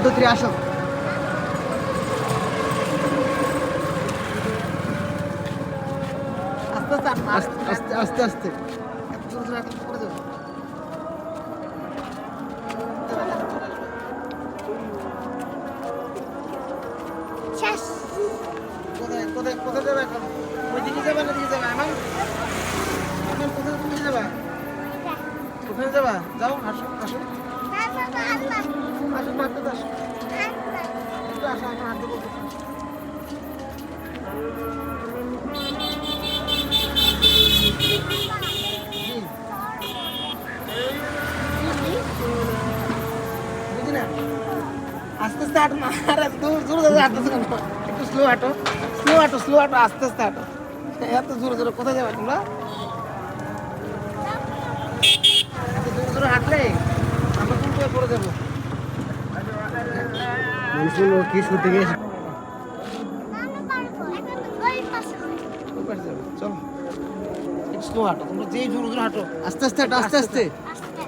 2 3 আসো। আস্তে আস্তে আস্তে এত জোরে জোরে হাঁটলে পড়ে যাবে। শেষ। কোথায় কোথায় কোথায় যাবে এখন? ওইদিকে যাবে না দিকে যাবে? আমার এখন কোথায় তুমি যাবা? কোথায় যাবা? যাও আসো আসো বাবা আল্লাহ আসো হাঁটতে তো আসো। আল্লাহ একটু আসো আমার হাঁটতে বলতে। জি বুঝি না, আস্তে আস্তে হাঁটো না, আর এত জোরে জোরে হাঁটতেছো কেন? একটু স্লো হাঁটো, স্লো হাঁটো, স্লো হাঁটো, আস্তে আস্তে হাঁটো। এত জোরে জোরে কোথায় যাবে তোমরা? এত জোরে জোরে হাঁটলে আমরা কোন জায়গায় পড়ে যাবো? মনসুন ও কি শুটিং এ নানা পারবো এখন ওই পাশে ওই পাশে যাবে। চলো একটু স্লো হাঁটো, তোমরা যেই জোরে জোরে হাঁটো, আস্তে আস্তে হাঁটো, আস্তে আস্তে। আস্তে